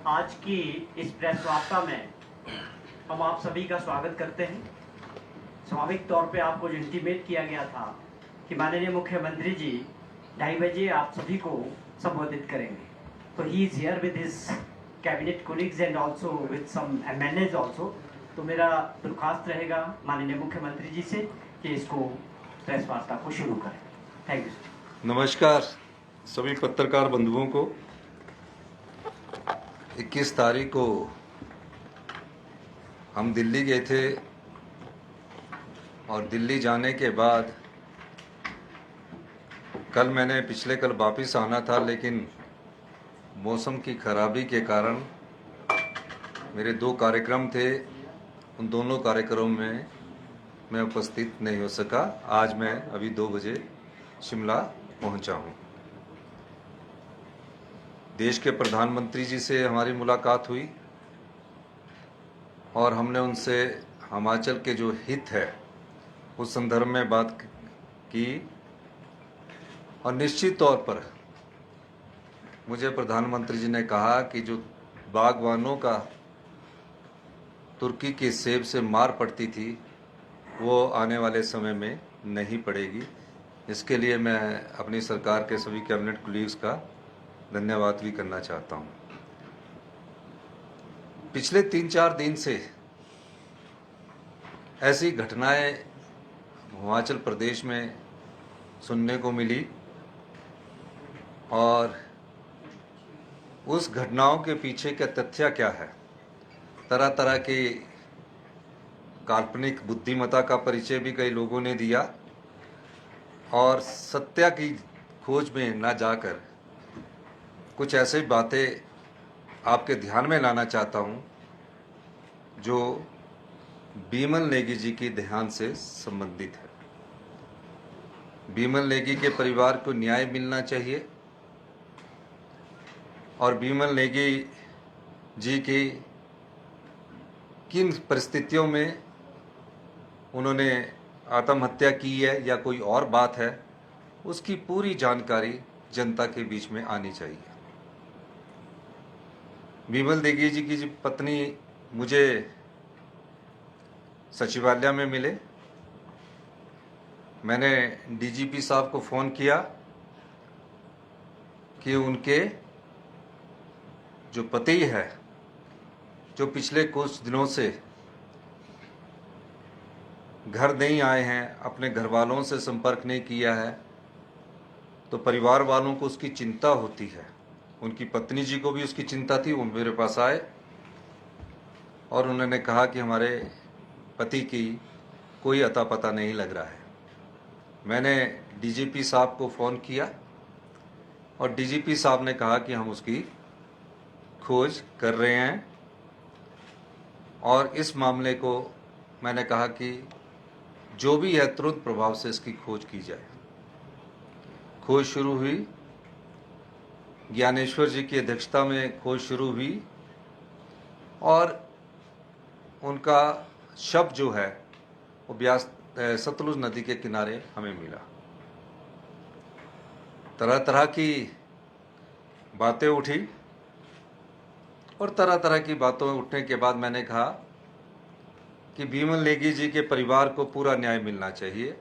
आज की इस प्रेस वार्ता में हम आप सभी का स्वागत करते हैं। स्वाभाविक तौर पे आपको जो इंटीमेट किया गया था कि माननीय मुख्यमंत्री जी 2:30 बजे आप सभी को संबोधित करेंगे, तो he is here with his cabinet colleagues and also with some MNAs also. तो मेरा दरख्वास्त रहेगा माननीय मुख्यमंत्री जी से कि इसको प्रेस वार्ता को शुरू करें। Thank you sir. नमस्कार सभी पत्रकार बंधुओं को। 21 तारीख को हम दिल्ली गए थे और दिल्ली जाने के बाद पिछले कल वापस आना था, लेकिन मौसम की खराबी के कारण मेरे 2 कार्यक्रम थे। उन दोनों कार्यक्रमों में मैं उपस्थित नहीं हो सका। आज मैं अभी 2 बजे शिमला पहुंचा हूं। देश के प्रधानमंत्री जी से हमारी मुलाकात हुई और हमने उनसे हिमाचल के जो हित है उस संदर्भ में बात की, और निश्चित तौर पर मुझे प्रधानमंत्री जी ने कहा कि जो बागवानों का तुर्की के सेब से मार पड़ती थी वो आने वाले समय में नहीं पड़ेगी। इसके लिए मैं अपनी सरकार के सभी कैबिनेट कोलीग्स का धन्यवाद भी करना चाहता हूं। पिछले 3-4 दिन से ऐसी घटनाएं हिमाचल प्रदेश में सुनने को मिली, और उस घटनाओं के पीछे का तथ्य क्या है, तरह तरह की काल्पनिक बुद्धिमत्ता का परिचय भी कई लोगों ने दिया, और सत्य की खोज में न जाकर कुछ ऐसी बातें आपके ध्यान में लाना चाहता हूं जो बीमल नेगी जी की देहांत से संबंधित है। बीमल नेगी के परिवार को न्याय मिलना चाहिए, और बीमल नेगी जी की किन परिस्थितियों में उन्होंने आत्महत्या की है या कोई और बात है, उसकी पूरी जानकारी जनता के बीच में आनी चाहिए। बीमल नेगी जी की पत्नी मुझे सचिवालय में मिले। मैंने डीजीपी साहब को फ़ोन किया कि उनके जो पति है, जो पिछले कुछ दिनों से घर नहीं आए हैं, अपने घर वालों से संपर्क नहीं किया है, तो परिवार वालों को उसकी चिंता होती है। उनकी पत्नी जी को भी उसकी चिंता थी। वो मेरे पास आए और उन्होंने कहा कि हमारे पति की कोई अता पता नहीं लग रहा है। मैंने डीजीपी साहब को फ़ोन किया और डीजीपी साहब ने कहा कि हम उसकी खोज कर रहे हैं, और इस मामले को मैंने कहा कि जो भी है तुरंत प्रभाव से इसकी खोज की जाए। खोज शुरू हुई, ज्ञानेश्वर जी की अध्यक्षता में खोज शुरू हुई, और उनका शव जो है वो सतलुज नदी के किनारे हमें मिला। तरह तरह की बातें उठी, और तरह तरह की बातों उठने के बाद मैंने कहा कि बीमल नेगी जी के परिवार को पूरा न्याय मिलना चाहिए।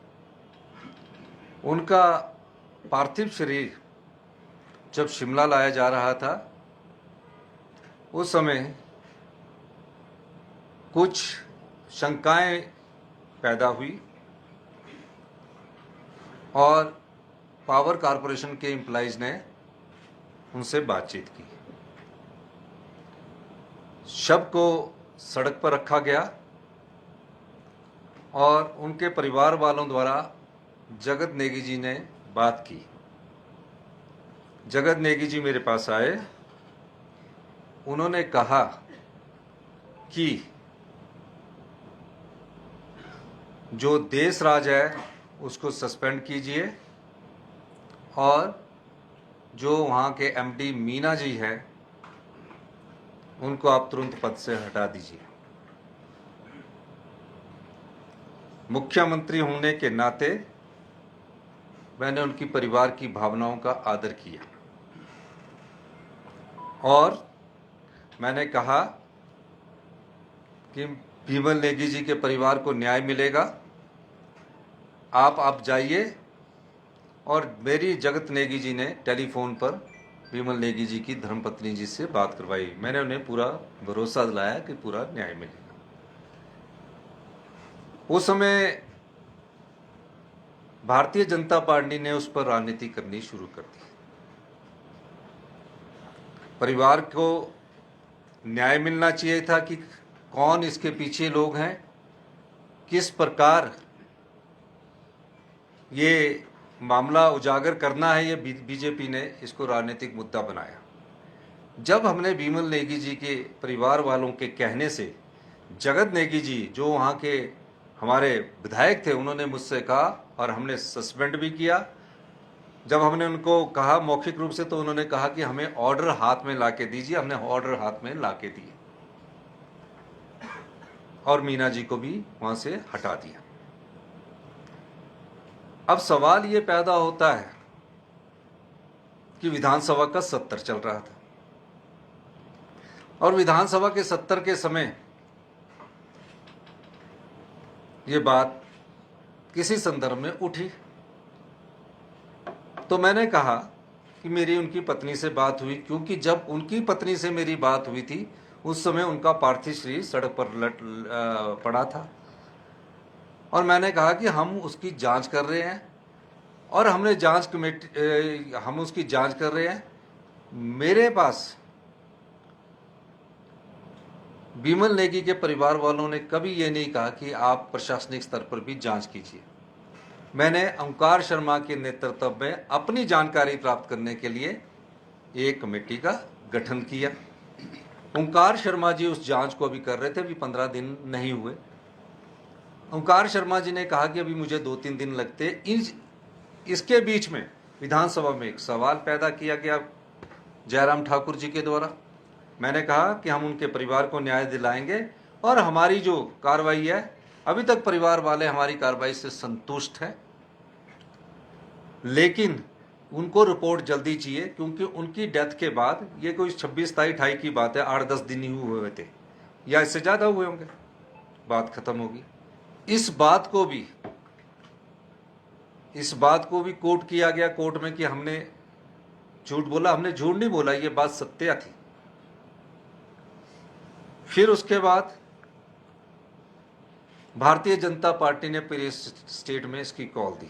उनका पार्थिव शरीर जब शिमला लाया जा रहा था, उस समय कुछ शंकाएं पैदा हुई, और पावर कारपोरेशन के एम्प्लॉइज ने उनसे बातचीत की। शव को सड़क पर रखा गया, और उनके परिवार वालों द्वारा जगत नेगी जी ने बात की। जगत नेगी जी मेरे पास आए। उन्होंने कहा कि जो देश राज है उसको सस्पेंड कीजिए, और जो वहाँ के एमडी मीना जी है उनको आप तुरंत पद से हटा दीजिए। मुख्यमंत्री होने के नाते मैंने उनकी परिवार की भावनाओं का आदर किया, और मैंने कहा कि बीमल नेगी जी के परिवार को न्याय मिलेगा, आप जाइए। और मेरी जगत नेगी जी ने टेलीफोन पर बीमल नेगी जी की धर्मपत्नी जी से बात करवाई। मैंने उन्हें पूरा भरोसा दिलाया कि पूरा न्याय मिलेगा। उस समय भारतीय जनता पार्टी ने उस पर राजनीति करनी शुरू कर दी। परिवार को न्याय मिलना चाहिए था कि कौन इसके पीछे लोग हैं, किस प्रकार ये मामला उजागर करना है। ये बीजेपी ने इसको राजनीतिक मुद्दा बनाया। जब हमने बीमल नेगी जी के परिवार वालों के कहने से जगत नेगी जी जो वहाँ के हमारे विधायक थे, उन्होंने मुझसे कहा और हमने सस्पेंड भी किया। जब हमने उनको कहा मौखिक रूप से, तो उन्होंने कहा कि हमें ऑर्डर हाथ में ला के दीजिए। हमने ऑर्डर हाथ में ला के दिए और मीना जी को भी वहां से हटा दिया। अब सवाल ये पैदा होता है कि विधानसभा का सत्र चल रहा था और विधानसभा के सत्र के समय ये बात किसी संदर्भ में उठी, तो मैंने कहा कि मेरी उनकी पत्नी से बात हुई, क्योंकि जब उनकी पत्नी से मेरी बात हुई थी उस समय उनका पार्थिव शरीर सड़क पर पड़ा था और मैंने कहा कि हम उसकी जांच कर रहे हैं और हमने जांच कमेटी हम उसकी जांच कर रहे हैं। मेरे पास बीमल नेगी के परिवार वालों ने कभी ये नहीं कहा कि आप प्रशासनिक स्तर पर भी जांच कीजिए। मैंने ओंकार शर्मा के नेतृत्व में अपनी जानकारी प्राप्त करने के लिए एक कमेटी का गठन किया। ओंकार शर्मा जी उस जांच को अभी कर रहे थे, अभी 15 दिन नहीं हुए। ओंकार शर्मा जी ने कहा कि अभी मुझे 2-3 दिन लगते। इसके बीच में विधानसभा में एक सवाल पैदा किया गया जयराम ठाकुर जी के द्वारा। मैंने कहा कि हम उनके परिवार को न्याय दिलाएंगे और हमारी जो कार्रवाई है, अभी तक परिवार वाले हमारी कार्रवाई से संतुष्ट हैं, लेकिन उनको रिपोर्ट जल्दी चाहिए, क्योंकि उनकी डेथ के बाद, ये कोई 26-28 की बात है, 8-10 दिन ही हुए थे या इससे ज़्यादा हुए होंगे, बात खत्म होगी। इस बात को भी कोर्ट किया गया, कोर्ट में, कि हमने झूठ बोला। हमने झूठ नहीं बोला, ये बात सत्य थी। फिर उसके बाद भारतीय जनता पार्टी ने पूरे स्टेट में इसकी कॉल दी।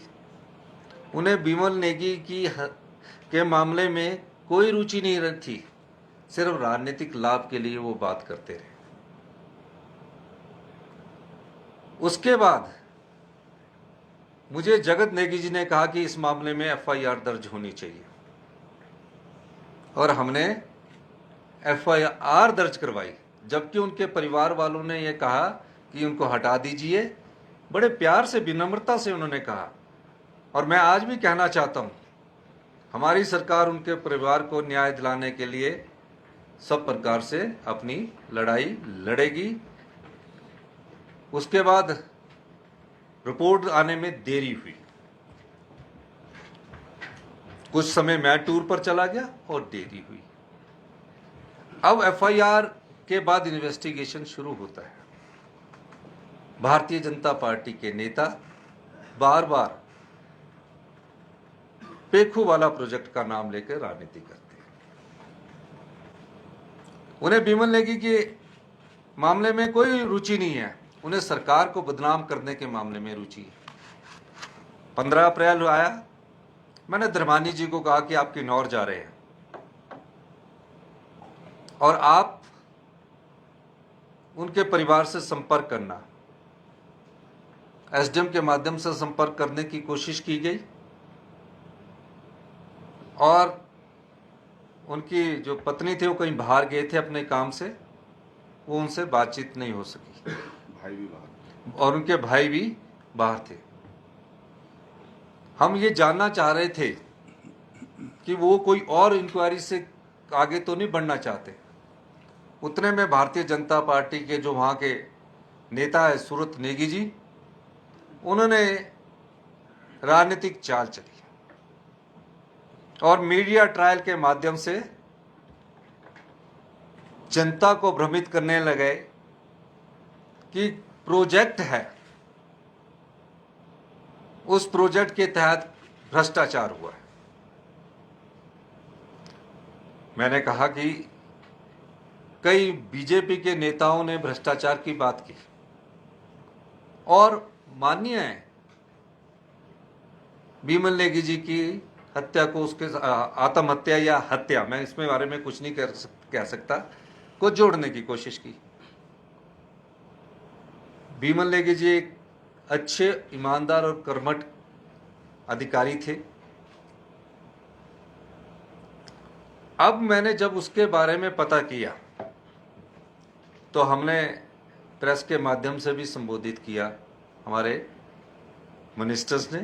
उन्हें बीमल नेगी के मामले में कोई रुचि नहीं थी, सिर्फ राजनीतिक लाभ के लिए वो बात करते रहे। उसके बाद मुझे जगत नेगी जी ने कहा कि इस मामले में FIR दर्ज होनी चाहिए और हमने FIR दर्ज करवाई, जबकि उनके परिवार वालों ने यह कहा कि उनको हटा दीजिए। बड़े प्यार से, विनम्रता से उन्होंने कहा। और मैं आज भी कहना चाहता हूं, हमारी सरकार उनके परिवार को न्याय दिलाने के लिए सब प्रकार से अपनी लड़ाई लड़ेगी। उसके बाद रिपोर्ट आने में देरी हुई, कुछ समय मैं टूर पर चला गया और देरी हुई। अब FIR के बाद इन्वेस्टिगेशन शुरू होता है। भारतीय जनता पार्टी के नेता बार बार पेखू वाला प्रोजेक्ट का नाम लेकर राजनीति करते हैं। उन्हें बीमल नेगी के मामले में कोई रुचि नहीं है, उन्हें सरकार को बदनाम करने के मामले में रुचि है। 15 अप्रैल आया, मैंने धर्मानी जी को कहा कि आप किन्नौर जा रहे हैं और आप उनके परिवार से संपर्क करना। SDM के माध्यम से संपर्क करने की कोशिश की गई और उनकी जो पत्नी थे वो कहीं बाहर गए थे अपने काम से, वो उनसे बातचीत नहीं हो सकी। भाई भी बाहर और उनके भाई भी बाहर थे। हम ये जानना चाह रहे थे कि वो कोई और इंक्वायरी से आगे तो नहीं बढ़ना चाहते। उतने में भारतीय जनता पार्टी के जो वहाँ के नेता है सूरत नेगी जी, उन्होंने राजनीतिक चाल चली और मीडिया ट्रायल के माध्यम से जनता को भ्रमित करने लगे कि प्रोजेक्ट है, उस प्रोजेक्ट के तहत भ्रष्टाचार हुआ है। मैंने कहा कि कई बीजेपी के नेताओं ने भ्रष्टाचार की बात की और माननीय बीमल नेगी जी की हत्या को, उसके आत्महत्या या हत्या, मैं इसमें बारे में कुछ नहीं कह सकता, को जोड़ने की कोशिश की। बीमल नेगी जी एक अच्छे, ईमानदार और कर्मठ अधिकारी थे। अब मैंने जब उसके बारे में पता किया तो हमने प्रेस के माध्यम से भी संबोधित किया, हमारे मिनिस्टर्स ने,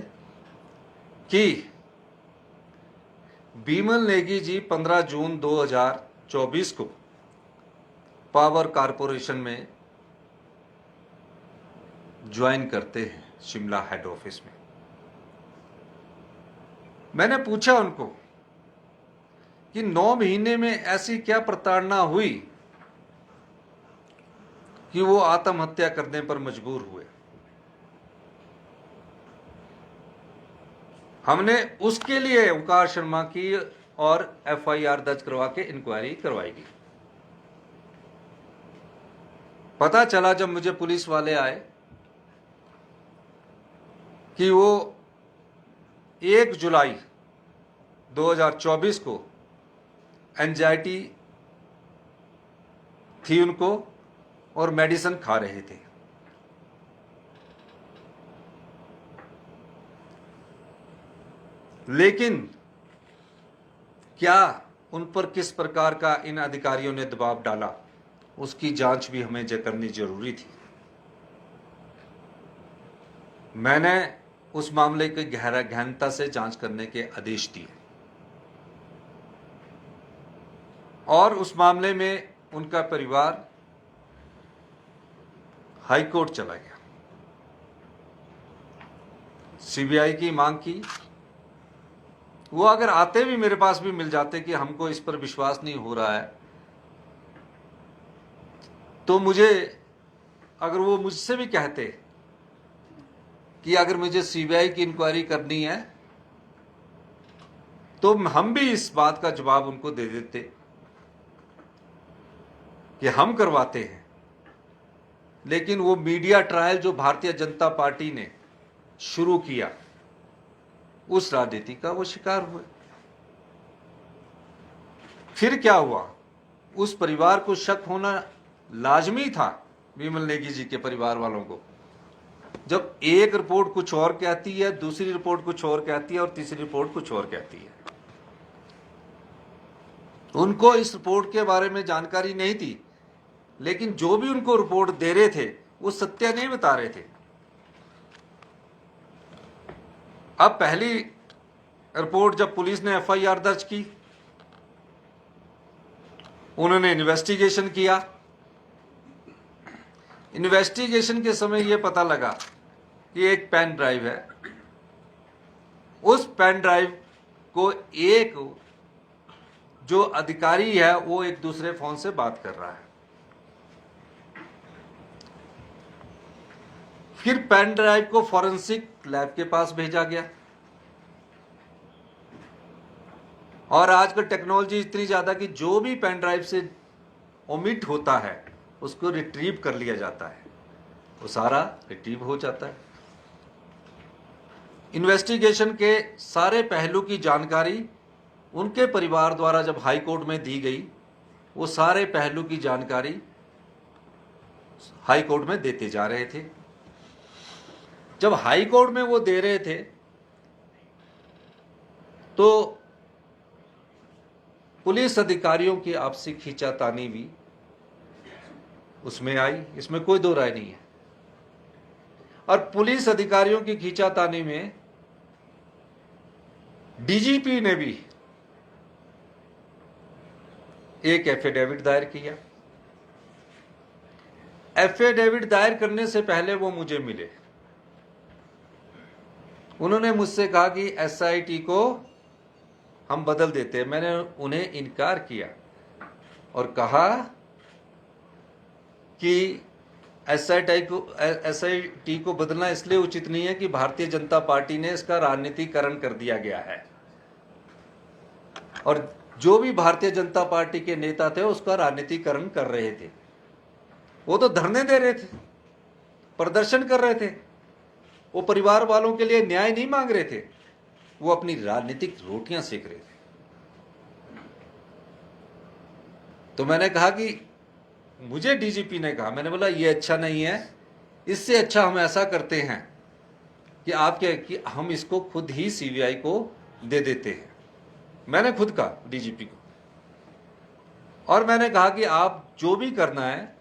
कि बीमल नेगी जी 15 जून 2024 को पावर कारपोरेशन में ज्वाइन करते हैं शिमला हेड ऑफिस में। मैंने पूछा उनको कि 9 महीने में ऐसी क्या प्रताड़ना हुई कि वो आत्महत्या करने पर मजबूर हुए। हमने उसके लिए ओंकार शर्मा की और FIR दर्ज करवा के इंक्वायरी करवाएगी। पता चला जब मुझे पुलिस वाले आए कि वो 1 जुलाई 2024 को एंजाइटी थी उनको और मेडिसिन खा रहे थे। लेकिन क्या उन पर किस प्रकार का इन अधिकारियों ने दबाव डाला, उसकी जांच भी हमें करनी जरूरी थी। मैंने उस मामले की गहनता से जांच करने के आदेश दिए और उस मामले में उनका परिवार हाई कोर्ट चला गया। CBI की मांग की, वो अगर आते भी मेरे पास भी मिल जाते कि हमको इस पर विश्वास नहीं हो रहा है, तो मुझे, अगर वो मुझसे भी कहते कि अगर मुझे CBI की इंक्वायरी करनी है, तो हम भी इस बात का जवाब उनको दे देते कि हम करवाते हैं। लेकिन वो मीडिया ट्रायल जो भारतीय जनता पार्टी ने शुरू किया, उस राजनीति का वो शिकार हुए। फिर क्या हुआ, उस परिवार को शक होना लाजमी था, बीमल नेगी जी के परिवार वालों को। जब एक रिपोर्ट कुछ और कहती है, दूसरी रिपोर्ट कुछ और कहती है और तीसरी रिपोर्ट कुछ और कहती है। उनको इस रिपोर्ट के बारे में जानकारी नहीं थी, लेकिन जो भी उनको रिपोर्ट दे रहे थे वो सत्य नहीं बता रहे थे। अब पहली रिपोर्ट जब पुलिस ने FIR दर्ज की, उन्होंने इन्वेस्टिगेशन किया। इन्वेस्टिगेशन के समय यह पता लगा कि एक पेन ड्राइव है, उस पेन ड्राइव को एक जो अधिकारी है वो एक दूसरे फोन से बात कर रहा है। फिर पेन ड्राइव को फॉरेंसिक लैब के पास भेजा गया और आजकल टेक्नोलॉजी इतनी ज्यादा कि जो भी पेन ड्राइव से ओमिट होता है उसको रिट्रीव कर लिया जाता है, वो सारा रिट्रीव हो जाता है। इन्वेस्टिगेशन के सारे पहलू की जानकारी उनके परिवार द्वारा जब हाई कोर्ट में दी गई, वो सारे पहलू की जानकारी हाई कोर्ट में देते जा रहे थे। जब हाई कोर्ट में वो दे रहे थे तो पुलिस अधिकारियों की आपसी खींचातानी भी उसमें आई, इसमें कोई दो राय नहीं है। और पुलिस अधिकारियों की खींचातानी में DGP ने भी एक एफिडेविट दायर किया। एफिडेविट दायर करने से पहले वो मुझे मिले। उन्होंने मुझसे कहा कि SIT को हम बदल देते हैं। मैंने उन्हें इनकार किया और कहा कि SIT को बदलना इसलिए उचित नहीं है कि भारतीय जनता पार्टी ने इसका राजनीतिकरण कर दिया गया है, और जो भी भारतीय जनता पार्टी के नेता थे उसका राजनीतिकरण कर रहे थे। वो तो धरने दे रहे थे, प्रदर्शन कर रहे थे, वो परिवार वालों के लिए न्याय नहीं मांग रहे थे, वो अपनी राजनीतिक रोटियां सेक रहे थे। तो मैंने कहा कि मुझे डीजीपी ने कहा, मैंने बोला ये अच्छा नहीं है, इससे अच्छा हम ऐसा करते हैं कि हम इसको खुद ही CBI को दे देते हैं। मैंने खुद कहा डीजीपी को, और मैंने कहा कि आप जो भी करना है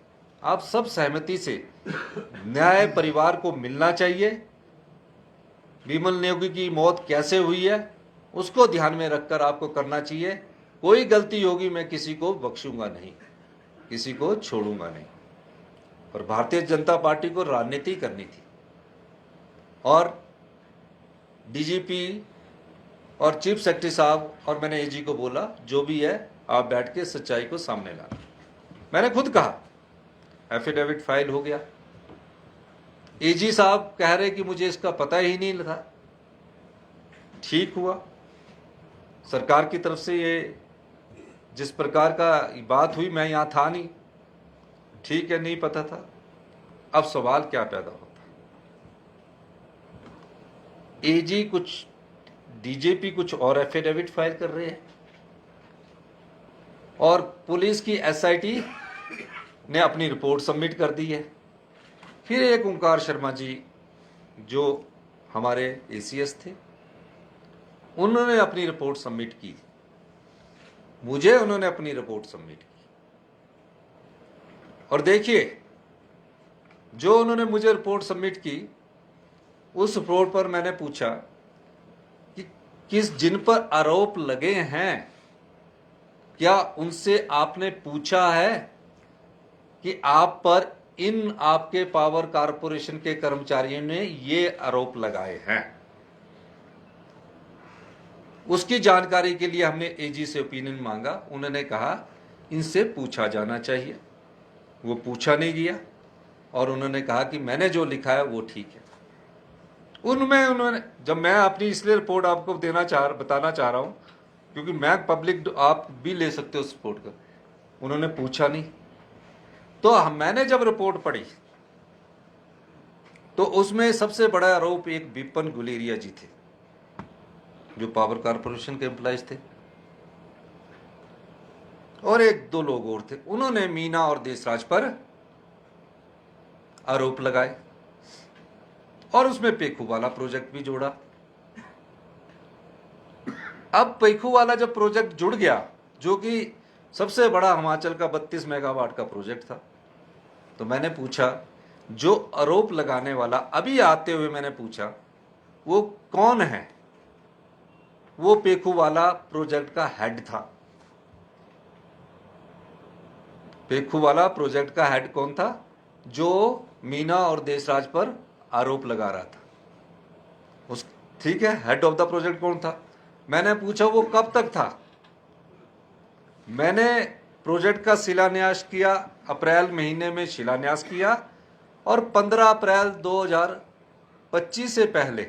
आप सब सहमति से, न्याय परिवार को मिलना चाहिए, विमल नेगी की मौत कैसे हुई है उसको ध्यान में रखकर आपको करना चाहिए। कोई गलती होगी मैं किसी को बख्शूंगा नहीं, किसी को छोड़ूंगा नहीं। पर भारतीय जनता पार्टी को राजनीति करनी थी, और डीजीपी और चीफ सेक्रेटरी साहब और मैंने AG को बोला जो भी है आप बैठ के सच्चाई को सामने लाना। मैंने खुद कहा, एफिडेविट फाइल हो गया। AG साहब कह रहे कि मुझे इसका पता ही नहीं था। ठीक हुआ, सरकार की तरफ से ये जिस प्रकार का बात हुई, मैं यहां था नहीं, ठीक है, नहीं पता था। अब सवाल क्या पैदा होता, AG कुछ, DGP कुछ और एफिडेविट फाइल कर रहे हैं, और पुलिस की SIT ने अपनी रिपोर्ट सबमिट कर दी है। फिर एक ओंकार शर्मा जी जो हमारे ACS थे, उन्होंने अपनी रिपोर्ट सबमिट की, मुझे उन्होंने अपनी रिपोर्ट सबमिट की। और देखिए, जो उन्होंने मुझे रिपोर्ट सबमिट की, उस रिपोर्ट पर मैंने पूछा कि जिन पर आरोप लगे हैं, क्या उनसे आपने पूछा है कि आप पर इन आपके पावर कारपोरेशन के कर्मचारियों ने ये आरोप लगाए हैं? उसकी जानकारी के लिए हमने AG से ओपिनियन मांगा। उन्होंने कहा इनसे पूछा जाना चाहिए। वो पूछा नहीं गया, और उन्होंने कहा कि मैंने जो लिखा है वो ठीक है। उनमें उन्होंने, जब मैं अपनी इसलिए रिपोर्ट आपको बताना चाह रहा हूं क्योंकि मैं पब्लिक, आप भी ले सकते हो उस रिपोर्ट का, उन्होंने पूछा नहीं। तो मैंने जब रिपोर्ट पढ़ी तो उसमें सबसे बड़ा आरोप एक विपिन गुलेरिया जी थे, जो पावर कारपोरेशन के एम्प्लॉइज थे, और एक दो लोग और थे। उन्होंने मीना और देशराज पर आरोप लगाए, और उसमें पेखू वाला प्रोजेक्ट भी जोड़ा। अब पेखू वाला जब प्रोजेक्ट जुड़ गया, जो कि सबसे बड़ा हिमाचल का 32 मेगावाट का प्रोजेक्ट था, तो मैंने पूछा जो आरोप लगाने वाला, अभी आते हुए मैंने पूछा वो कौन है? वो पेखू वाला प्रोजेक्ट का हेड था। पेखू वाला प्रोजेक्ट का हेड कौन था? जो मीना और देशराज पर आरोप लगा रहा था। उस, ठीक है, हेड ऑफ द प्रोजेक्ट कौन था? मैंने पूछा वो कब तक था? मैंने प्रोजेक्ट का शिलान्यास किया, अप्रैल महीने में शिलान्यास किया, और 15 अप्रैल 2025 से पहले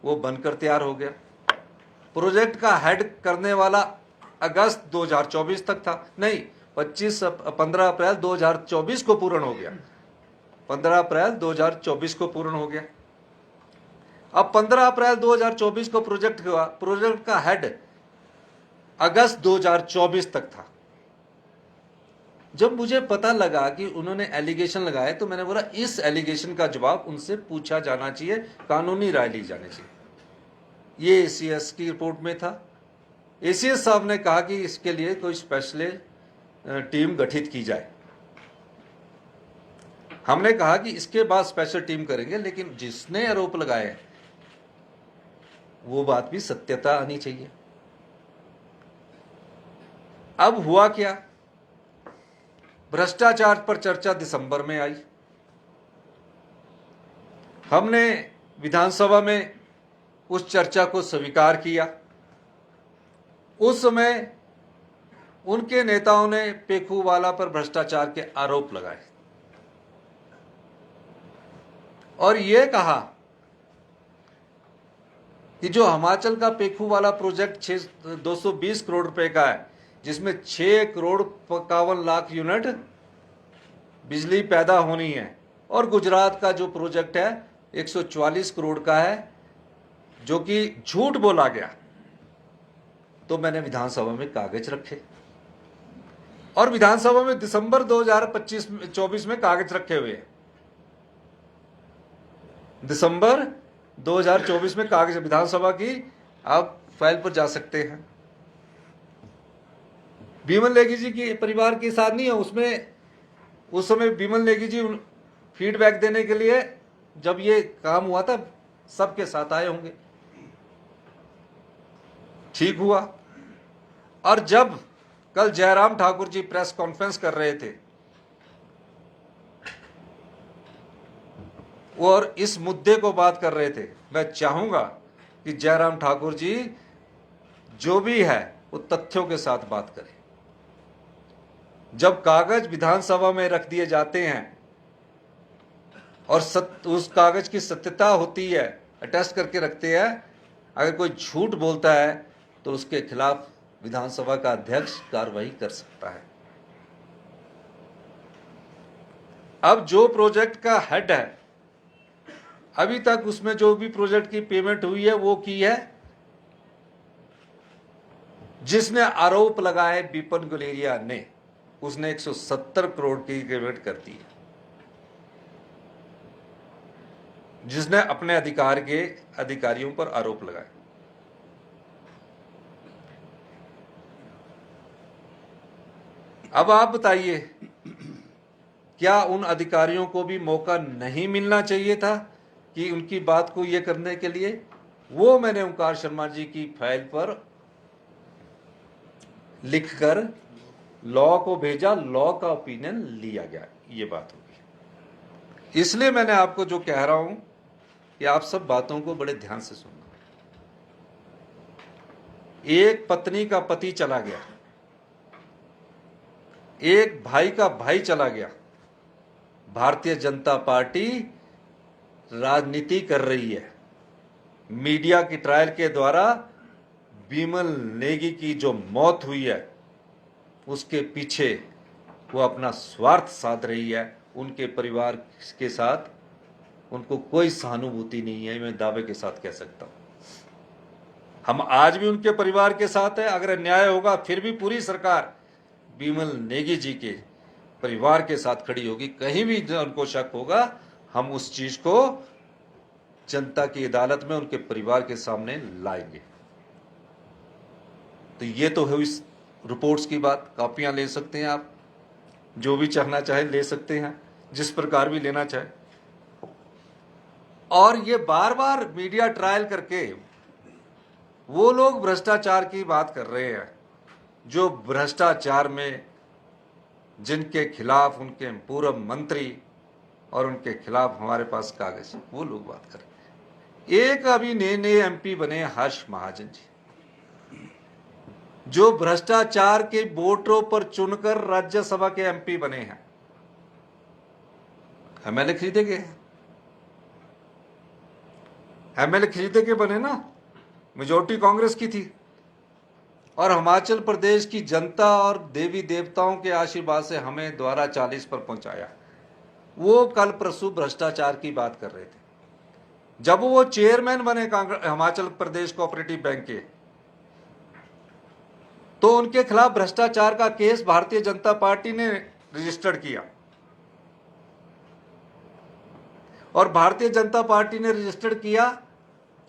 वो बनकर तैयार हो गया। प्रोजेक्ट का हेड करने वाला अगस्त 2024 तक था, नहीं 15 अप्रैल 2024 को पूर्ण हो गया। 15 अप्रैल 2024 को पूर्ण हो गया। अब 15 अप्रैल 2024 को प्रोजेक्ट हुआ, प्रोजेक्ट का हेड अगस्त 2024 तक था। जब मुझे पता लगा कि उन्होंने एलिगेशन लगाए, तो मैंने बोला इस एलिगेशन का जवाब उनसे पूछा जाना चाहिए, कानूनी राय ली जानी चाहिए। ये ACS की रिपोर्ट में था। ACS साहब ने कहा कि इसके लिए कोई स्पेशल टीम गठित की जाए। हमने कहा कि इसके बाद स्पेशल टीम करेंगे, लेकिन जिसने आरोप लगाए वो बात भी सत्यता आनी चाहिए। अब हुआ क्या? भ्रष्टाचार पर चर्चा दिसंबर में आई। हमने विधानसभा में उस चर्चा को स्वीकार किया। उस समय उनके नेताओं ने पेखू वाला पर भ्रष्टाचार के आरोप लगाए। और ये कहा कि जो हिमाचल का पेखू वाला प्रोजेक्ट 220 करोड़ रुपए का है, जिसमें 6 करोड़ 51 लाख यूनिट बिजली पैदा होनी है, और गुजरात का जो प्रोजेक्ट है 144 करोड़ का है, जो कि झूठ बोला गया। तो मैंने विधानसभा में कागज रखे, और विधानसभा में दिसंबर 2024 में कागज रखे हुए हैं। दिसंबर 2024 में कागज विधानसभा की आप फाइल पर जा सकते हैं। बिमल नेगी जी की परिवार के साथ नहीं है उसमें। उस समय बिमल नेगी जी फीडबैक देने के लिए जब ये काम हुआ था सबके साथ आए होंगे, ठीक हुआ। और जब कल जयराम ठाकुर जी प्रेस कॉन्फ्रेंस कर रहे थे और इस मुद्दे को बात कर रहे थे, मैं चाहूंगा कि जयराम ठाकुर जी जो भी है वो तथ्यों के साथ बात करें। जब कागज विधानसभा में रख दिए जाते हैं और उस कागज की सत्यता होती है, अटेस्ट करके रखते हैं, अगर कोई झूठ बोलता है तो उसके खिलाफ विधानसभा का अध्यक्ष कार्रवाई कर सकता है। अब जो प्रोजेक्ट का हेड है, अभी तक उसमें जो भी प्रोजेक्ट की पेमेंट हुई है वो की है जिसने आरोप लगाए विपिन गुलेरिया ने, उसने 170 करोड़ की पेमेंट कर दी है, जिसने अपने अधिकारियों पर आरोप लगाए। अब आप बताइए, क्या उन अधिकारियों को भी मौका नहीं मिलना चाहिए था कि उनकी बात को यह करने के लिए? वो मैंने ओंकार शर्मा जी की फाइल पर लिखकर लॉ को भेजा, लॉ का ओपिनियन लिया गया, ये बात होगी। इसलिए मैंने आपको जो कह रहा हूं कि आप सब बातों को बड़े ध्यान से सुनना। एक पत्नी का पति चला गया, एक भाई का भाई चला गया, भारतीय जनता पार्टी राजनीति कर रही है। मीडिया की ट्रायल के द्वारा बिमल नेगी की जो मौत हुई है उसके पीछे वो अपना स्वार्थ साध रही है। उनके परिवार के साथ उनको कोई सहानुभूति नहीं है, मैं दावे के साथ कह सकता हूं। हम आज भी उनके परिवार के साथ है। अगर अन्याय होगा फिर भी पूरी सरकार बिमल नेगी जी के परिवार के साथ खड़ी होगी। कहीं भी उनको शक होगा, हम उस चीज को जनता की अदालत में उनके परिवार के सामने लाएंगे। तो ये तो है इस रिपोर्ट्स की बात। कॉपियां ले सकते हैं आप, जो भी चाहना चाहे ले सकते हैं, जिस प्रकार भी लेना चाहे। और ये बार बार मीडिया ट्रायल करके वो लोग भ्रष्टाचार की बात कर रहे हैं जो भ्रष्टाचार में जिनके खिलाफ उनके पूर्व मंत्री और उनके खिलाफ हमारे पास कागज, वो लोग बात कर रहे हैं। एक अभी नए एमपी बने हर्ष महाजन जी, जो भ्रष्टाचार के वोटरों पर चुनकर राज्यसभा के एमपी बने हैं। एमएलए खरीदे गए, एमएलए खरीदे के बने ना, मेजोरिटी कांग्रेस की थी। और हिमाचल प्रदेश की जनता और देवी देवताओं के आशीर्वाद से हमें द्वारा 40 पर पहुंचाया। वो कल परसों भ्रष्टाचार की बात कर रहे थे। जब वो चेयरमैन बने हिमाचल प्रदेश कोऑपरेटिव बैंक के, तो उनके खिलाफ भ्रष्टाचार का केस भारतीय जनता पार्टी ने रजिस्टर्ड किया। और भारतीय जनता पार्टी ने रजिस्टर्ड किया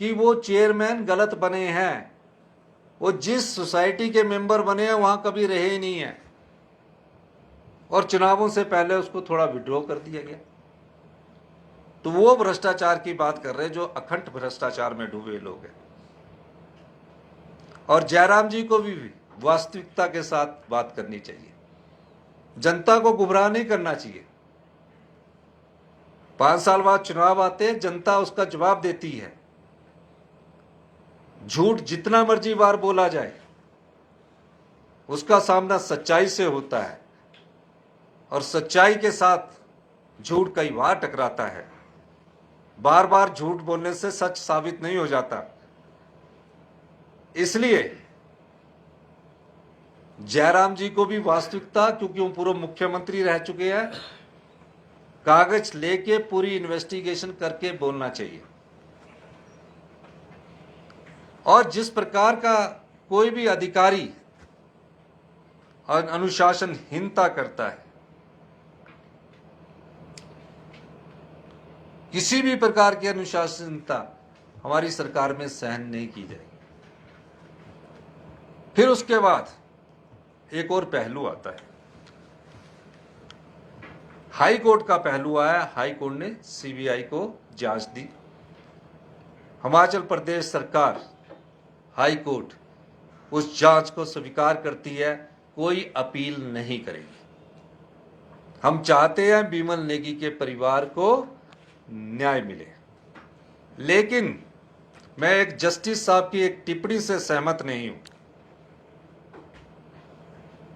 कि वो चेयरमैन गलत बने हैं। वो जिस सोसाइटी के मेंबर बने हैं वहां कभी रहे ही नहीं है, और चुनावों से पहले उसको थोड़ा विड्रॉ कर दिया गया। तो वो भ्रष्टाचार की बात कर रहे हैं जो अखंड भ्रष्टाचार में डूबे लोग हैं। और जयराम जी को भी वास्तविकता के साथ बात करनी चाहिए, जनता को गुमराह नहीं करना चाहिए। 5 साल बाद चुनाव आते हैं, जनता उसका जवाब देती है। झूठ जितना मर्जी बार बोला जाए, उसका सामना सच्चाई से होता है, और सच्चाई के साथ झूठ कई बार टकराता है। बार बार झूठ बोलने से सच साबित नहीं हो जाता। इसलिए जयराम जी को भी वास्तविकता, क्योंकि वो पूर्व मुख्यमंत्री रह चुके हैं, कागज लेके पूरी इन्वेस्टिगेशन करके बोलना चाहिए। और जिस प्रकार का कोई भी अधिकारी अनुशासनहीनता करता है, किसी भी प्रकार की अनुशासनहीनता हमारी सरकार में सहन नहीं की जाएगी। फिर उसके बाद एक और पहलू आता है, हाई कोर्ट का पहलू आया। हाई कोर्ट ने सीबीआई को जांच दी। हिमाचल प्रदेश सरकार, हाई कोर्ट उस जांच को स्वीकार करती है, कोई अपील नहीं करेगी। हम चाहते हैं बिमल नेगी के परिवार को न्याय मिले। लेकिन मैं एक जस्टिस साहब की एक टिप्पणी से सहमत नहीं हूं,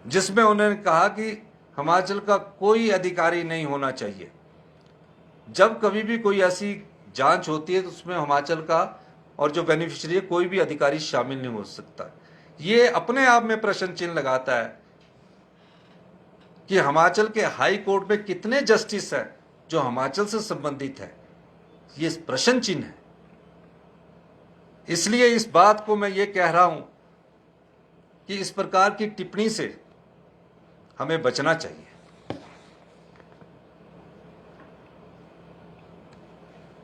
जिसमें उन्होंने कहा कि हिमाचल का कोई अधिकारी नहीं होना चाहिए। जब कभी भी कोई ऐसी जांच होती है तो उसमें हिमाचल का और जो बेनिफिशियरी है कोई भी अधिकारी शामिल नहीं हो सकता। ये अपने आप में प्रश्न चिन्ह लगाता है कि हिमाचल के हाई कोर्ट में कितने जस्टिस हैं जो हिमाचल से संबंधित है। ये प्रश्न चिन्ह है। इसलिए इस बात को मैं ये कह रहा हूं कि इस प्रकार की टिप्पणी से हमें बचना चाहिए।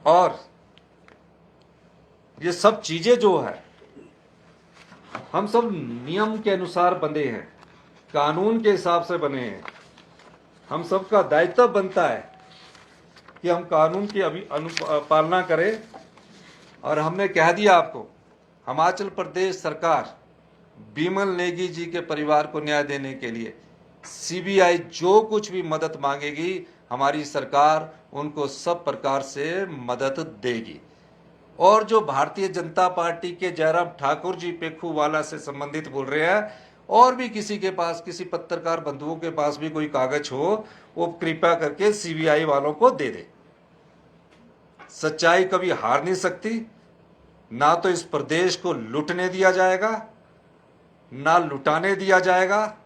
और ये सब चीजें जो है, हम सब नियम के अनुसार बंधे हैं, कानून के हिसाब से बने हैं। हम सबका दायित्व बनता है कि हम कानून की पालना करें। और हमने कह दिया आपको, हिमाचल प्रदेश सरकार बिमल नेगी जी के परिवार को न्याय देने के लिए सीबीआई जो कुछ भी मदद मांगेगी, हमारी सरकार उनको सब प्रकार से मदद देगी। और जो भारतीय जनता पार्टी के जयराम ठाकुर जी पेखूवाला से संबंधित बोल रहे हैं, और भी किसी के पास, किसी पत्रकार बंधुओं के पास भी कोई कागज हो, वो कृपया करके सीबीआई वालों को दे दे। सच्चाई कभी हार नहीं सकती। ना तो इस प्रदेश को लूटने दिया जाएगा, ना लुटाने दिया जाएगा।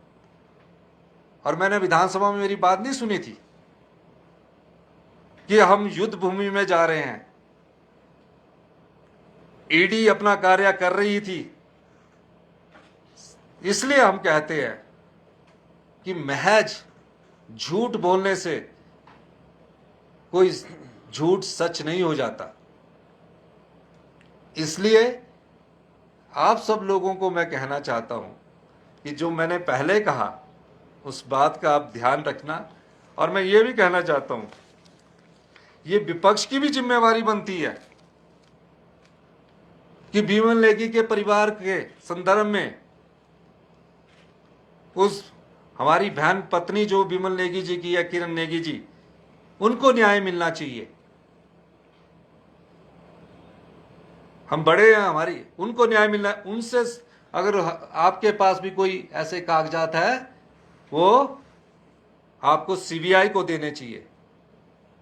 और मैंने विधानसभा में मेरी बात नहीं सुनी थी कि हम युद्ध भूमि में जा रहे हैं। ईडी अपना कार्य कर रही थी। इसलिए हम कहते हैं कि महज झूठ बोलने से कोई झूठ सच नहीं हो जाता। इसलिए आप सब लोगों को मैं कहना चाहता हूं कि जो मैंने पहले कहा उस बात का आप ध्यान रखना। और मैं ये भी कहना चाहता हूं, ये विपक्ष की भी जिम्मेवारी बनती है कि बिमल नेगी के परिवार के संदर्भ में उस हमारी बहन पत्नी जो बिमल नेगी जी की है, किरण नेगी जी, उनको न्याय मिलना चाहिए। हम बड़े हैं, हमारी उनको न्याय मिलना है। उनसे अगर आपके पास भी कोई ऐसे कागजात है, वो आपको सीबीआई को देने चाहिए।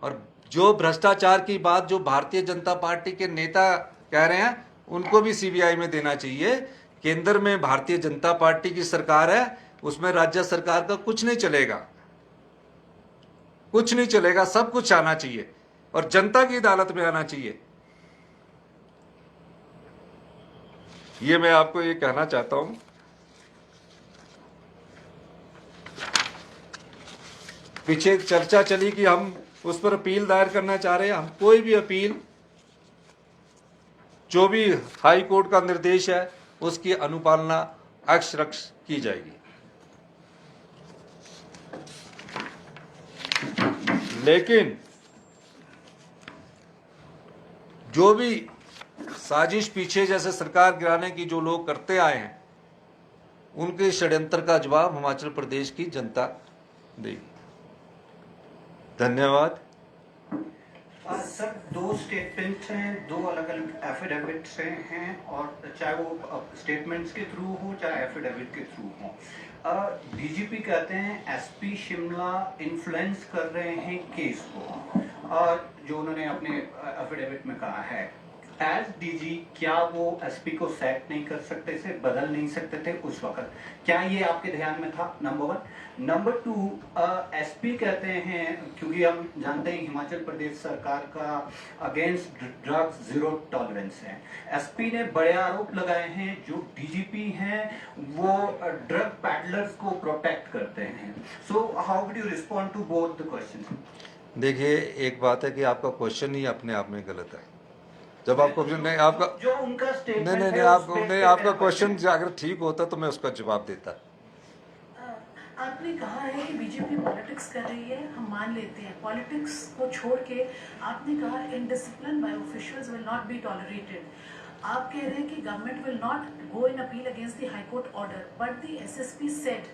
और जो भ्रष्टाचार की बात जो भारतीय जनता पार्टी के नेता कह रहे हैं, उनको भी सीबीआई में देना चाहिए। केंद्र में भारतीय जनता पार्टी की सरकार है, उसमें राज्य सरकार का कुछ नहीं चलेगा, कुछ नहीं चलेगा। सब कुछ आना चाहिए और जनता की अदालत में आना चाहिए। ये मैं आपको ये कहना चाहता हूं। पीछे चर्चा चली कि हम उस पर अपील दायर करना चाह रहे हैं। हम कोई भी अपील, जो भी हाई कोर्ट का निर्देश है, उसकी अनुपालना अक्षरश की जाएगी। लेकिन जो भी साजिश पीछे जैसे सरकार गिराने की जो लोग करते आए हैं, उनके षड्यंत्र का जवाब हिमाचल प्रदेश की जनता देगी। धन्यवाद। सर, दो स्टेटमेंट्स हैं, दो अलग अलग एफिडेविट्स हैं, और चाहे वो स्टेटमेंट्स के थ्रू हो चाहे एफिडेविट के थ्रू हो। डीजीपी कहते हैं एसपी शिमला इन्फ्लुएंस कर रहे हैं केस को। जो उन्होंने अपने एफिडेविट में कहा है, एज डीजी क्या वो एसपी को सैक नहीं कर सकते थे, बदल नहीं सकते थे उस वक्त? क्या ये आपके ध्यान में था? नंबर 1। नंबर 2, एसपी कहते हैं, क्योंकि हम जानते हैं हिमाचल प्रदेश सरकार का अगेंस्ट ड्रग्स जीरो टॉलरेंस है, एसपी ने बड़े आरोप लगाए हैं जो डीजीपी हैं वो ड्रग पैडलर्स को प्रोटेक्ट करते हैं। So how would you respond to both the question? देखिए, एक बात है कि आपका क्वेश्चन ही अपने आप में गलत है। जब आपको नहीं आपका जो उनका स्टेटमेंट नहीं है, आपको नहीं आपका क्वेश्चन अगर ठीक होता तो मैं उसका जवाब देता। आपने कहा है कि बीजेपी पॉलिटिक्स कर रही है, हम मान लेते हैं। पॉलिटिक्स को छोड़ के आपने कहा indiscipline by officials will not be tolerated. आप कह रहे हैं कि government will not go in appeal against the high court order, but the SSP said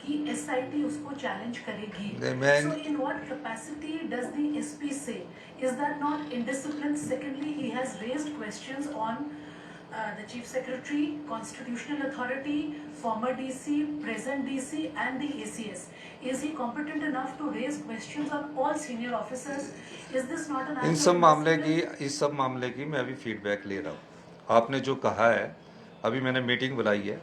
कि एसआईटी उसको चैलेंज करेगी। So in what capacity does the SP say? Is that not indiscipline? Secondly, he has raised questions on the Chief Secretary, Constitutional Authority, former DC, present DC and the ACS. Is he competent enough to raise questions on all senior officers? Is this not an इस सब मामले की मैं अभी feedback ले रहा हूँ। आपने जो कहा है, अभी मैंने मीटिंग बुलाई है,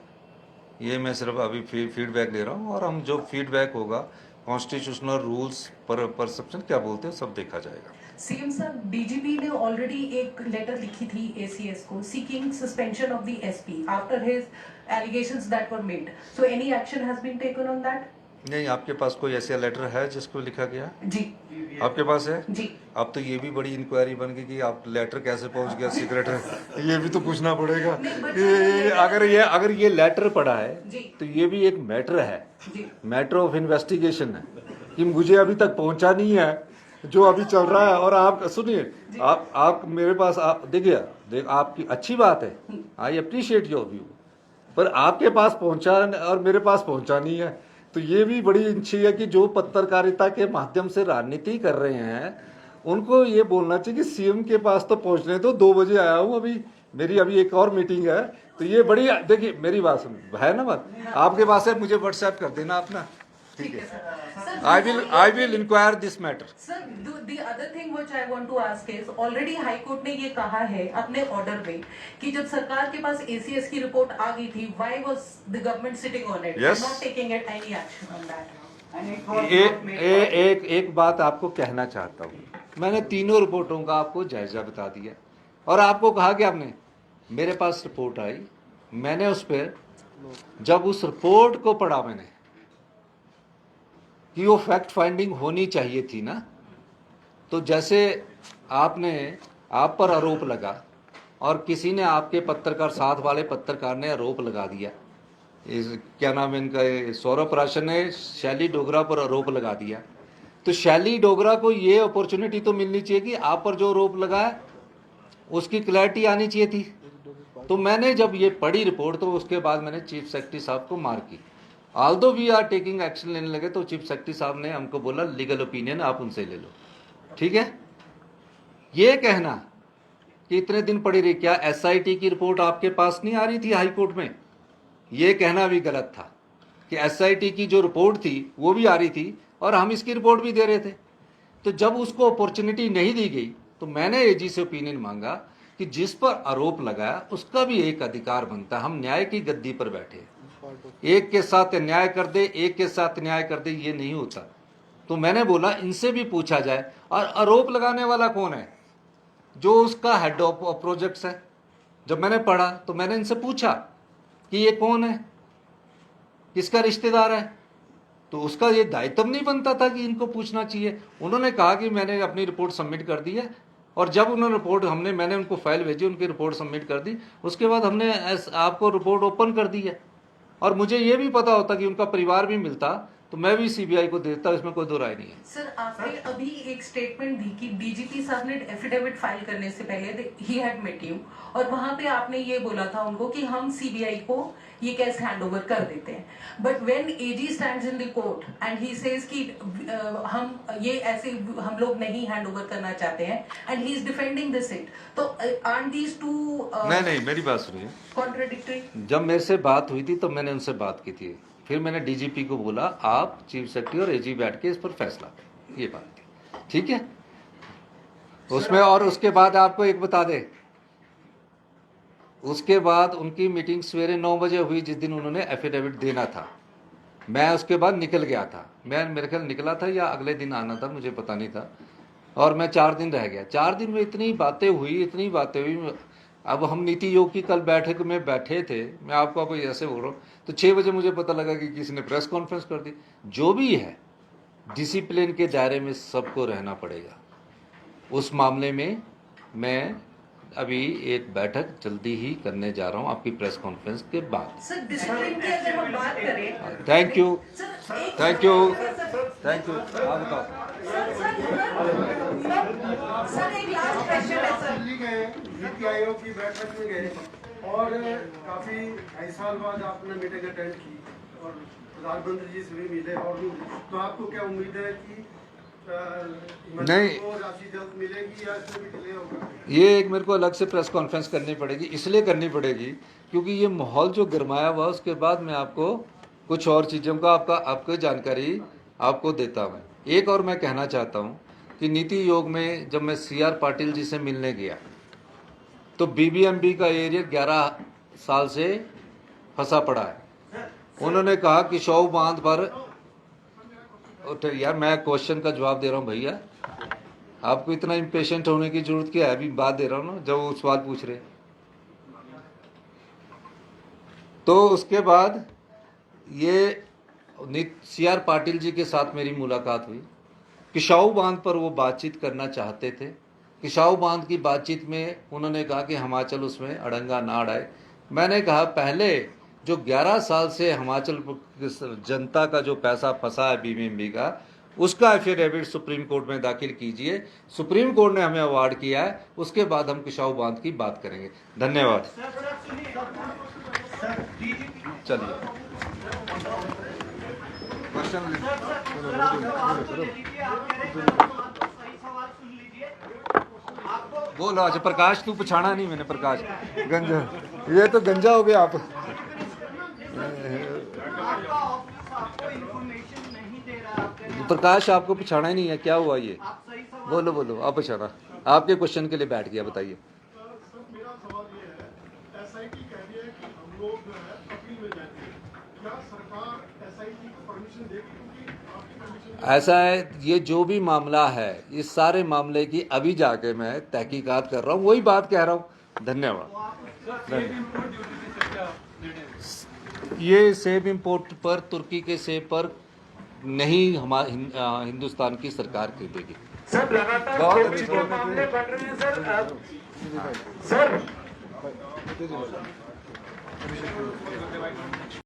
ये मैं सिर्फ अभी फीडबैक ले रहा हूँ, और हम जो फीडबैक होगा कॉन्स्टिट्यूशनल रूल्स पर परसेप्शन क्या बोलते हैं सब देखा जाएगा। सीएम साहब, डीजीपी ने ऑलरेडी एक लेटर लिखी थी एसीएस को seeking suspension of the SP after his allegations that were made. So any action has been taken on that? नहीं, आपके पास कोई ऐसा लेटर है जिसको लिखा गया? जी, आपके पास है जी। अब तो ये भी बड़ी इंक्वायरी बन गई कि आप लेटर कैसे पहुंच गया सेक्रेटरी, ये भी तो पूछना पड़ेगा। अगर ये लेटर पड़ा है तो ये भी एक मैटर है, मैटर ऑफ इन्वेस्टिगेशन है कि मुझे अभी तक पहुंचा नहीं है जो अभी चल रहा है। और आप सुनिए, आप मेरे पास आप देखिए आपकी अच्छी बात है, आई अप्रिशिएट योर व्यू, पर आपके पास पहुंचा और मेरे पास पहुंचा नहीं है, तो ये भी बड़ी अच्छी है कि जो पत्रकारिता के माध्यम से राजनीति कर रहे हैं उनको ये बोलना चाहिए कि सीएम के पास तो पहुंचने दो, 2 बजे आया हूँ, मेरी अभी एक और मीटिंग है। तो ये बड़ी, देखिए मेरी बात सुन है ना, बात आपके पास है, मुझे व्हाट्सएप कर देना अपना, ठीक है? I will inquire this matter. Sir, the other thing which I want to ask is, already High Court ने ये कहा है अपने ऑर्डर में कि जब सरकार के पास ACS की रिपोर्ट आ गई थी, why was the government sitting on it, yes, not taking any action on that? एक बात आपको कहना चाहता हूँ, मैंने तीनों रिपोर्टों का आपको जायजा बता दिया और आपको कहा कि आपने मेरे पास रिपोर्ट आई, मैंने उस पर जब उस रिपोर्ट को पढ़ा मैंने कि वो फैक्ट फाइंडिंग होनी चाहिए थी ना, तो जैसे आप पर आरोप लगा और किसी ने आपके पत्रकार, साथ वाले पत्रकार ने आरोप लगा दिया, क्या नाम है इनका, सौरभ प्राशन ने शैली डोगरा पर आरोप लगा दिया, तो शैली डोगरा को ये अपॉर्चुनिटी तो मिलनी चाहिए कि आप पर जो आरोप लगा है उसकी क्लैरिटी आनी चाहिए थी। तो मैंने जब ये पढ़ी रिपोर्ट तो उसके बाद मैंने चीफ सेक्रेटरी साहब को मार की, although we are taking action लेने लगे, तो चीफ सेक्रेटरी साहब ने हमको बोला लीगल ओपिनियन आप उनसे ले लो, ठीक है? ये कहना कि इतने दिन पड़ी रही, क्या एसआईटी की रिपोर्ट आपके पास नहीं आ रही थी हाई कोर्ट में? ये कहना भी गलत था कि एसआईटी की जो रिपोर्ट थी वो भी आ रही थी और हम इसकी रिपोर्ट भी दे रहे थे। तो जब उसको अपॉर्चुनिटी नहीं दी गई तो मैंने एजी से ओपिनियन मांगा कि जिस पर आरोप लगाया उसका भी एक अधिकार बनता है, हम न्याय की गद्दी पर बैठे, एक के साथ न्याय कर दे, एक के साथ न्याय कर दे, ये नहीं होता। तो मैंने बोला इनसे भी पूछा जाए, और आरोप लगाने वाला कौन है? जो उसका हेड ऑफ प्रोजेक्ट्स है। जब मैंने पढ़ा तो मैंने इनसे पूछा कि ये कौन है, किसका रिश्तेदार है, तो उसका ये दायित्व नहीं बनता था कि इनको पूछना चाहिए। उन्होंने कहा कि मैंने अपनी रिपोर्ट सबमिट कर दी है, और जब उन्होंने रिपोर्ट मैंने उनको फाइल भेजी, उनकी रिपोर्ट सबमिट कर दी, उसके बाद हमने आपको रिपोर्ट ओपन कर दी है। और मुझे ये भी पता होता कि उनका परिवार भी मिलता तो मैं भी सीबीआई को देता, इसमें कोई दो राय नहीं है। सर, आपने अभी एक स्टेटमेंट दी कि डीजीपी साहब ने एफिडेविट फाइल करने से पहले ही हैड मेट यू, और वहां पे आपने ये बोला था उनको कि हम सीबीआई को ये केस हैंडओवर कर देते हैं। But when AG stands in the court and he says कि हम ये ऐसे हम लोग नहीं हैंडओवर करना चाहते हैं, and he is defending this it, तो आरंट दीस टू नहीं मेरी बात सुनिए, कॉन्ट्राडिक्टरी? जब मेरे से बात हुई थी तो मैंने उनसे बात की थी, फिर मैंने डीजीपी को बोला आप चीफ सेक्रेटरी और एजी बैठ के इस पर फैसला करें, ये बात थी, ठीक है? उसमें। और उसके बाद आपको एक बता दे, उसके बाद उनकी मीटिंग सवेरे 9 बजे हुई जिस दिन उन्होंने एफिडेविट देना था। मैं उसके बाद निकल गया था, मैं मेरे ख्याल निकला था या अगले दिन आना था, मुझे पता नहीं था। और मैं 4 दिन रह गया। 4 दिन में इतनी बातें हुई। अब हम नीति आयोग की कल बैठक में बैठे थे, मैं आपको ऐसे बोल रहा हूँ, तो 6 बजे मुझे पता लगा कि किसी ने प्रेस कॉन्फ्रेंस कर दी। जो भी है डिसिप्लिन के दायरे में सबको रहना पड़ेगा। उस मामले में मैं अभी एक बैठक जल्दी ही करने जा रहा हूं आपकी प्रेस कॉन्फ्रेंस के बाद। सर डिसिप्लिन की अगर हम बात करें, थैंक यू। सर आप बताओ। सर एक लास्ट क्वेश्चन है सर। दिल्ली गए, नीति आयोग की बैठक में गए और काफी कई साल बाद आपने मीटिंग अटेंड की और प्रधानमंत्री जी से भी मिले। और तो आपको क्या उम्मीद है कि नहीं, को राशि जल्द मिलेगी या इसमें भी डिले होगा? ये एक मेरे को अलग से प्रेस कॉन्फ्रेंस करनी पड़ेगी, इसलिए करनी पड़ेगी क्योंकि ये माहौल जो गरमाया हुआ, उसके बाद मैं आपको कुछ और चीज़ों का आपको जानकारी आपको देता हूँ। एक और मैं कहना चाहता हूँ कि नीति आयोग में जब मैं CR पाटिल जी से मिलने गया तो BBMP का एरिया 11 साल से फंसा पड़ा है। उन्होंने कहा कि शव बांध पर, यार मैं क्वेश्चन का जवाब दे रहा हूँ भैया, आपको इतना इम्पेशेंट होने की जरूरत क्या है? अभी बात दे रहा हूँ ना, जब वो सवाल पूछ रहे। तो उसके बाद ये CR पाटिल जी के साथ मेरी मुलाकात हुई। किशाऊ बांध पर वो बातचीत करना चाहते थे। किशाऊ बांध की बातचीत में उन्होंने कहा कि हिमाचल उसमें अड़ंगा ना अड़ाए। मैंने कहा पहले जो 11 साल से हिमाचल जनता का जो पैसा फंसा है BBMP का, उसका एफिडेविट सुप्रीम कोर्ट में दाखिल कीजिए। सुप्रीम कोर्ट ने हमें अवार्ड किया है, उसके बाद हम किशाऊ बांध की बात करेंगे। धन्यवाद। चलिए बोलो। अच्छा प्रकाश, तू पछाना नहीं मैंने। प्रकाश गंजा, ये तो गंजा हो गया आप। प्रकाश आपको पछाना ही नहीं है, क्या हुआ ये? बोलो बोलो, आप पछाना। आपके क्वेश्चन के लिए बैठ गया, बताइए। मेरा सवाल ये है, SIT कह रही है कि हम लोग जो है अपील में जाएंगे, क्या सरकार SIT को परमिशन देगी? क्योंकि आपकी परमिशन ऐसा है, ये जो भी मामला है, इस सारे मामले की अभी जाके मैं तहकीकात कर रहा हूँ, वही बात कह रहा हूँ। धन्यवाद। ये सेब इंपोर्ट पर, तुर्की के सेब पर नहीं, हमारे हिंदुस्तान की सरकार खरीदेगी। सर लगातार बहुत कोविड के मामले बढ़ रहे हैं सर। सर